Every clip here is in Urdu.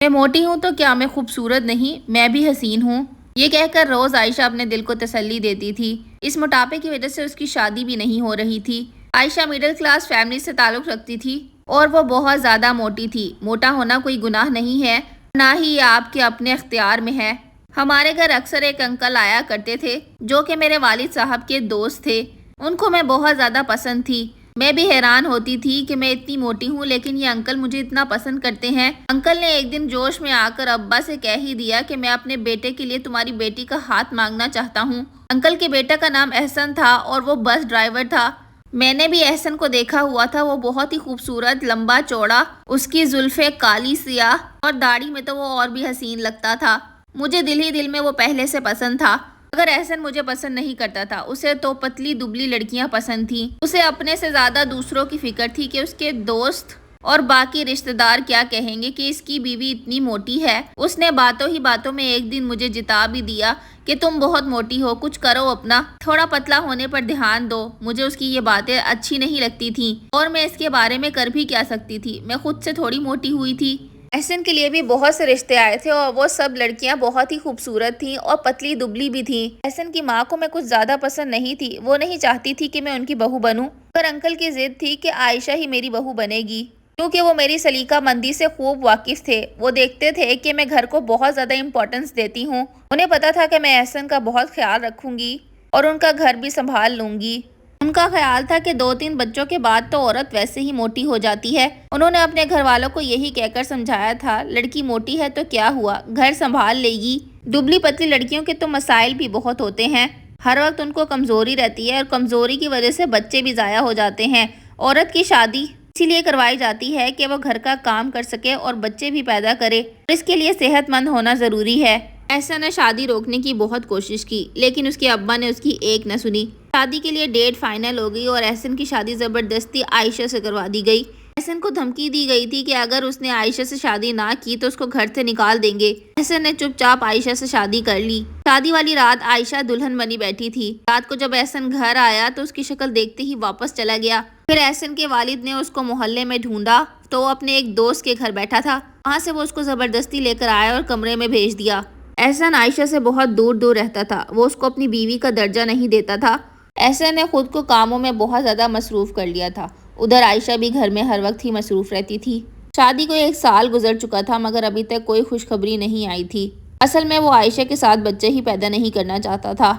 میں موٹی ہوں تو کیا میں خوبصورت نہیں، میں بھی حسین ہوں۔ یہ کہہ کر روز عائشہ اپنے دل کو تسلی دیتی تھی۔ اس موٹاپے کی وجہ سے اس کی شادی بھی نہیں ہو رہی تھی۔ عائشہ مڈل کلاس فیملی سے تعلق رکھتی تھی اور وہ بہت زیادہ موٹی تھی۔ موٹا ہونا کوئی گناہ نہیں ہے، نہ ہی یہ آپ کے اپنے اختیار میں ہے۔ ہمارے گھر اکثر ایک انکل آیا کرتے تھے جو کہ میرے والد صاحب کے دوست تھے۔ ان کو میں بہت زیادہ پسند تھی۔ میں بھی حیران ہوتی تھی کہ میں اتنی موٹی ہوں لیکن یہ انکل مجھے اتنا پسند کرتے ہیں۔ انکل نے ایک دن جوش میں آ کر ابا سے کہہ ہی دیا کہ میں اپنے بیٹے کے لیے تمہاری بیٹی کا ہاتھ مانگنا چاہتا ہوں۔ انکل کے بیٹے کا نام احسن تھا اور وہ بس ڈرائیور تھا۔ میں نے بھی احسن کو دیکھا ہوا تھا، وہ بہت ہی خوبصورت، لمبا چوڑا، اس کی زلفیں کالی سیاہ اور داڑھی میں تو وہ اور بھی حسین لگتا تھا۔ مجھے دل ہی دل میں وہ پہلے سے پسند تھا، مگر احسن مجھے پسند نہیں کرتا تھا۔ اسے تو پتلی دبلی لڑکیاں پسند تھیں۔ اسے اپنے سے زیادہ دوسروں کی فکر تھی کہ اس کے دوست اور باقی رشتہ دار کیا کہیں گے کہ اس کی بیوی اتنی موٹی ہے۔ اس نے باتوں ہی باتوں میں ایک دن مجھے جتا بھی دیا کہ تم بہت موٹی ہو، کچھ کرو، اپنا تھوڑا پتلا ہونے پر دھیان دو۔ مجھے اس کی یہ باتیں اچھی نہیں لگتی تھیں اور میں اس کے بارے میں کر بھی کیا سکتی تھی، میں خود سے تھوڑی موٹی ہوئی تھی۔ احسن کے لیے بھی بہت سے رشتے آئے تھے اور وہ سب لڑکیاں بہت ہی خوبصورت تھیں اور پتلی دبلی بھی تھیں۔ احسن کی ماں کو میں کچھ زیادہ پسند نہیں تھی، وہ نہیں چاہتی تھی کہ میں ان کی بہو بنوں، پر انکل کی ضد تھی کہ عائشہ ہی میری بہو بنے گی، کیونکہ وہ میری سلیقہ مندی سے خوب واقف تھے۔ وہ دیکھتے تھے کہ میں گھر کو بہت زیادہ امپورٹنس دیتی ہوں۔ انہیں پتا تھا کہ میں احسن کا بہت خیال رکھوں گی اور ان کا گھر بھی سنبھال لوں گی۔ ان کا خیال تھا کہ 2-3 بچوں کے بعد تو عورت ویسے ہی موٹی ہو جاتی ہے۔ انہوں نے اپنے گھر والوں کو یہی کہہ کر سمجھایا تھا، لڑکی موٹی ہے تو کیا ہوا، گھر سنبھال لے گی۔ دبلی پتلی لڑکیوں کے تو مسائل بھی بہت ہوتے ہیں، ہر وقت ان کو کمزوری رہتی ہے اور کمزوری کی وجہ سے بچے بھی ضائع ہو جاتے ہیں۔ عورت کی شادی اسی لیے کروائی جاتی ہے کہ وہ گھر کا کام کر سکے اور بچے بھی پیدا کرے، اور اس کے لیے صحت مند ہونا ضروری ہے۔ احسن نے شادی روکنے کی بہت کوشش کی لیکن اس کے ابا نے اس کی ایک نہ سنی۔ شادی کے لیے ڈیٹ فائنل ہو گئی اور احسن کی شادی زبردستی عائشہ سے کروا دی گئی۔ احسن کو دھمکی دی گئی تھی کہ اگر اس نے عائشہ سے شادی نہ کی تو اس کو گھر سے نکال دیں گے۔ احسن نے چپ چاپ عائشہ سے شادی کر لی۔ شادی والی رات عائشہ دلہن بنی بیٹھی تھی۔ رات کو جب احسن گھر آیا تو اس کی شکل دیکھتے ہی واپس چلا گیا۔ پھر احسن کے والد نے اس کو محلے میں ڈھونڈا تو وہ اپنے ایک دوست کے گھر بیٹھا تھا، وہاں سے وہ اس کو زبردستی لے کر آیا اور کمرے میں بھیج دیا۔ احسن عائشہ سے بہت دور دور رہتا تھا، وہ اس کو اپنی بیوی کا درجہ نہیں دیتا تھا۔ احسن نے خود کو کاموں میں بہت زیادہ مصروف کر لیا تھا، ادھر عائشہ بھی گھر میں ہر وقت ہی مصروف رہتی تھی۔ شادی کو 1 سال گزر چکا تھا مگر ابھی تک کوئی خوشخبری نہیں آئی تھی۔ اصل میں وہ عائشہ کے ساتھ بچے ہی پیدا نہیں کرنا چاہتا تھا۔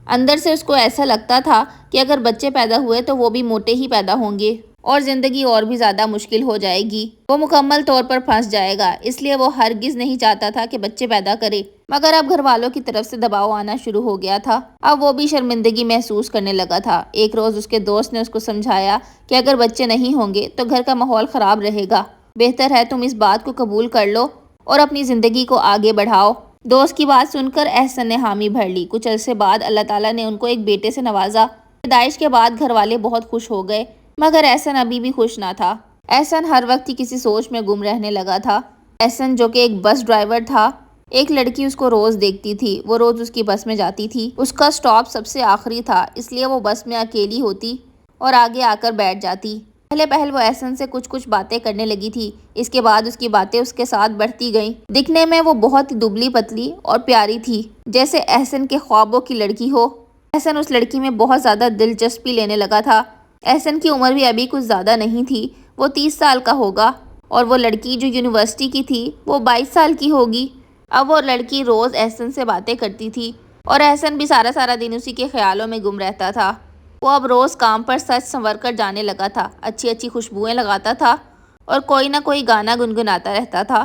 اندر سے اس کو ایسا لگتا تھا کہ اگر بچے پیدا ہوئے تو وہ بھی موٹے ہی پیدا ہوں گے اور زندگی اور بھی زیادہ مشکل ہو جائے گی، وہ مکمل طور پر پھنس جائے گا، اس لیے وہ ہرگز نہیں چاہتا تھا کہ بچے پیدا کرے۔ مگر اب گھر والوں کی طرف سے دباؤ آنا شروع ہو گیا تھا، اب وہ بھی شرمندگی محسوس کرنے لگا تھا۔ ایک روز اس کے دوست نے اس کو سمجھایا کہ اگر بچے نہیں ہوں گے تو گھر کا ماحول خراب رہے گا، بہتر ہے تم اس بات کو قبول کر لو اور اپنی زندگی کو آگے بڑھاؤ۔ دوست کی بات سن کر احسن نے حامی بھر لی۔ کچھ عرصے بعد اللہ تعالیٰ نے ان کو ایک بیٹے سے نوازا۔ پیدائش کے بعد گھر والے بہت خوش ہو گئے مگر احسن ابھی بھی خوش نہ تھا۔ احسن ہر وقت ہی کسی سوچ میں گم رہنے لگا تھا۔ احسن جو کہ ایک بس ڈرائیور تھا، ایک لڑکی اس کو روز دیکھتی تھی، وہ روز اس کی بس میں جاتی تھی۔ اس کا سٹاپ سب سے آخری تھا، اس لیے وہ بس میں اکیلی ہوتی اور آگے آ کر بیٹھ جاتی۔ پہلے پہل وہ احسن سے کچھ باتیں کرنے لگی تھی، اس کے بعد اس کی باتیں اس کے ساتھ بڑھتی گئیں۔ دکھنے میں وہ بہت دبلی پتلی اور پیاری تھی، جیسے احسن کے خوابوں کی لڑکی ہو۔ احسن اس لڑکی میں بہت زیادہ دلچسپی لینے لگا تھا۔ احسن کی عمر بھی ابھی کچھ زیادہ نہیں تھی، وہ 30 سال کا ہوگا اور وہ لڑکی جو یونیورسٹی کی تھی وہ 22 سال کی ہوگی۔ اب وہ لڑکی روز احسن سے باتیں کرتی تھی اور احسن بھی سارا دن اسی کے خیالوں میں گم رہتا تھا۔ وہ اب روز کام پر سج سنور کر جانے لگا تھا، اچھی خوشبوئیں لگاتا تھا اور کوئی نہ کوئی گانا گنگناتا رہتا تھا۔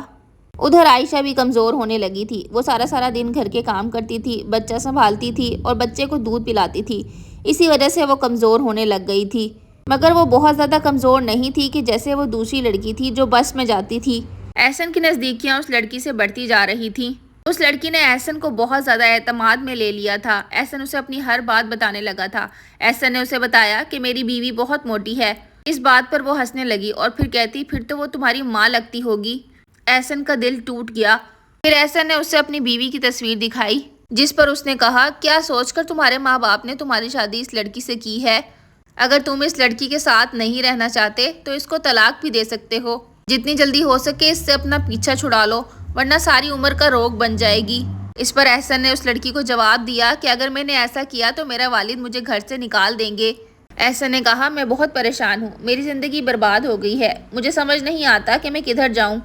ادھر عائشہ بھی کمزور ہونے لگی تھی، وہ سارا دن گھر کے کام کرتی تھی، بچہ سنبھالتی تھی اور بچے کو دودھ پلاتی تھی، اسی وجہ سے وہ کمزور ہونے لگ گئی تھی۔ مگر وہ بہت زیادہ کمزور نہیں تھی کہ جیسے وہ دوسری لڑکی تھی جو بس میں جاتی تھی۔ احسن کی نزدیکیاں اس لڑکی سے بڑھتی جا رہی تھیں۔ اس لڑکی نے احسن کو بہت زیادہ اعتماد میں لے لیا تھا۔ احسن اسے اپنی ہر بات بتانے لگا تھا۔ احسن نے اسے بتایا کہ میری بیوی بہت موٹی ہے۔ اس بات پر وہ ہنسنے لگی اور پھر کہتی، پھر تو وہ تمہاری ماں لگتی ہوگی۔ احسن کا دل ٹوٹ گیا۔ پھر احسن نے اسے اپنی بیوی کی تصویر دکھائی جس پر اس نے کہا، کیا سوچ کر تمہارے ماں باپ نے تمہاری شادی اس لڑکی سے کی ہے؟ اگر تم اس لڑکی کے ساتھ نہیں رہنا چاہتے تو اس کو طلاق بھی دے سکتے ہو، جتنی جلدی ہو سکے اس سے اپنا پیچھا چھڑا لو ورنہ ساری عمر کا روگ بن جائے گی۔ اس پر احسن نے اس لڑکی کو جواب دیا کہ اگر میں نے ایسا کیا تو میرا والد مجھے گھر سے نکال دیں گے۔ احسن نے کہا میں بہت پریشان ہوں، میری زندگی برباد ہو گئی ہے، مجھے سمجھ نہیں آتا کہ میں کدھر جاؤں۔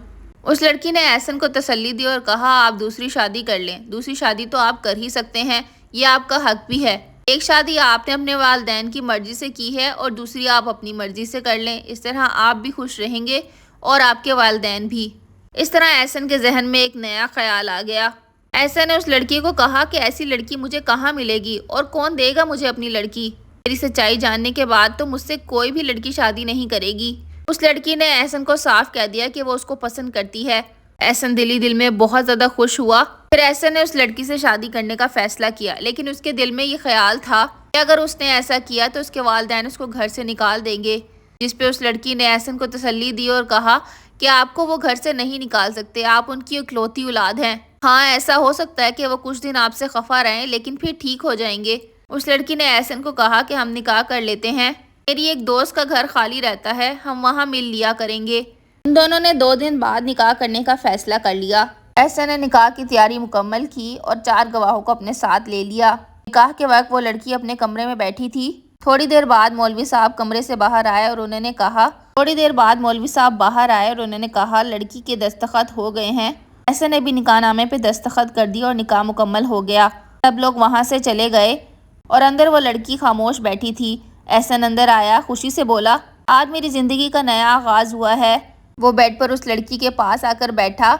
اس لڑکی نے احسن کو تسلی دی اور کہا آپ دوسری شادی کر لیں، دوسری شادی تو آپ کر ہی سکتے ہیں، یہ آپ کا حق بھی ہے۔ ایک شادی آپ نے اپنے والدین کی مرضی سے کی ہے اور دوسری آپ اپنی مرضی سے کر لیں، اس طرح آپ بھی خوش رہیں گے اور آپ کے والدین بھی۔ اس طرح احسن کے ذہن میں ایک نیا خیال آ گیا۔ احسن نے اس لڑکی کو کہا کہ ایسی لڑکی مجھے کہاں ملے گی اور کون دے گا مجھے اپنی لڑکی؟ میری سچائی جاننے کے بعد تو مجھ سے کوئی بھی لڑکی شادی نہیں کرے گی۔ اس لڑکی نے احسن کو صاف کہہ دیا کہ وہ اس کو پسند کرتی ہے۔ احسن دل میں بہت زیادہ خوش ہوا۔ پھر احسن نے اس لڑکی سے شادی کرنے کا فیصلہ کیا، لیکن اس کے دل میں یہ خیال تھا کہ اگر اس نے ایسا کیا تو اس کے والدین اس کو گھر سے نکال دیں گے، جس پہ اس لڑکی نے احسن کو تسلی دی اور کہا کہ آپ کو وہ گھر سے نہیں نکال سکتے، آپ ان کی اکلوتی اولاد ہیں۔ ہاں ایسا ہو سکتا ہے کہ وہ کچھ دن آپ سے خفا رہیں لیکن پھر ٹھیک ہو جائیں گے۔ اس لڑکی نے احسن کو کہا کہ ہم نکاح کر لیتے ہیں، میری ایک دوست کا گھر خالی رہتا ہے، ہم وہاں مل لیا کریں گے۔ ان دونوں نے 2 دن بعد نکاح کرنے کا فیصلہ کر لیا۔ احسن نے نکاح کی تیاری مکمل کی اور 4 گواہوں کو اپنے ساتھ لے لیا۔ نکاح کے وقت وہ لڑکی اپنے کمرے میں بیٹھی تھی۔ تھوڑی دیر بعد مولوی صاحب کمرے سے باہر آئے اور انہوں نے کہا لڑکی کے دستخط ہو گئے ہیں۔ احسن نے بھی نکاح نامے پہ دستخط کر دی اور نکاح مکمل ہو گیا۔ سب لوگ وہاں سے چلے گئے اور اندر وہ لڑکی خاموش بیٹھی تھی۔ احسن اندر آیا، خوشی سے بولا آج میری زندگی کا نیا آغاز ہوا ہے۔ وہ بیڈ پر اس لڑکی کے پاس آ کر بیٹھا،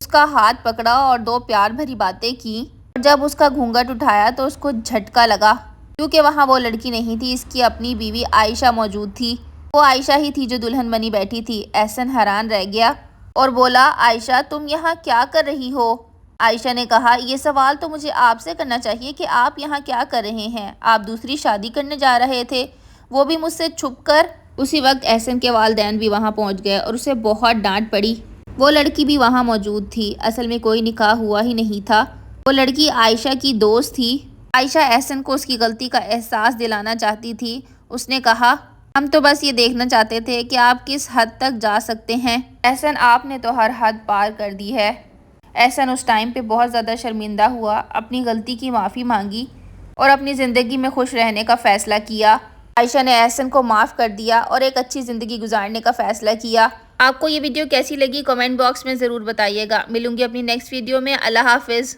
اس کا ہاتھ پکڑا اور 2 پیار بھری باتیں کی، اور جب اس کا گھونگھٹ اٹھایا تو اس کو جھٹکا لگا کیونکہ وہاں وہ لڑکی نہیں تھی، اس کی اپنی بیوی عائشہ موجود تھی۔ وہ عائشہ ہی تھی جو دلہن بنی بیٹھی تھی۔ احسن حیران رہ گیا اور بولا عائشہ تم یہاں کیا کر رہی ہو؟ عائشہ نے کہا یہ سوال تو مجھے آپ سے کرنا چاہیے کہ آپ یہاں کیا کر رہے ہیں، آپ دوسری شادی کرنے جا رہے تھے، وہ بھی مجھ سے چھپ کر۔ اسی وقت احسن کے والدین بھی وہاں پہنچ گئے اور اسے بہت ڈانٹ پڑی۔ وہ لڑکی بھی وہاں موجود تھی، اصل میں کوئی نکاح ہوا ہی نہیں تھا، وہ لڑکی عائشہ کی دوست تھی۔ عائشہ احسن کو اس کی غلطی کا احساس دلانا چاہتی تھی۔ اس نے کہا ہم تو بس یہ دیکھنا چاہتے تھے کہ آپ کس حد تک جا سکتے ہیں، احسن آپ نے تو ہر حد پار کر دی ہے۔ احسن اس ٹائم پہ بہت زیادہ شرمندہ ہوا، اپنی غلطی کی معافی مانگی اور اپنی زندگی میں خوش رہنے کا فیصلہ کیا۔ عائشہ نے احسن کو معاف کر دیا اور ایک اچھی زندگی گزارنے کا فیصلہ کیا۔ آپ کو یہ ویڈیو کیسی لگی کمنٹ باکس میں ضرور بتائیے گا۔ ملوں گی اپنی نیکسٹ ویڈیو میں۔ اللہ حافظ۔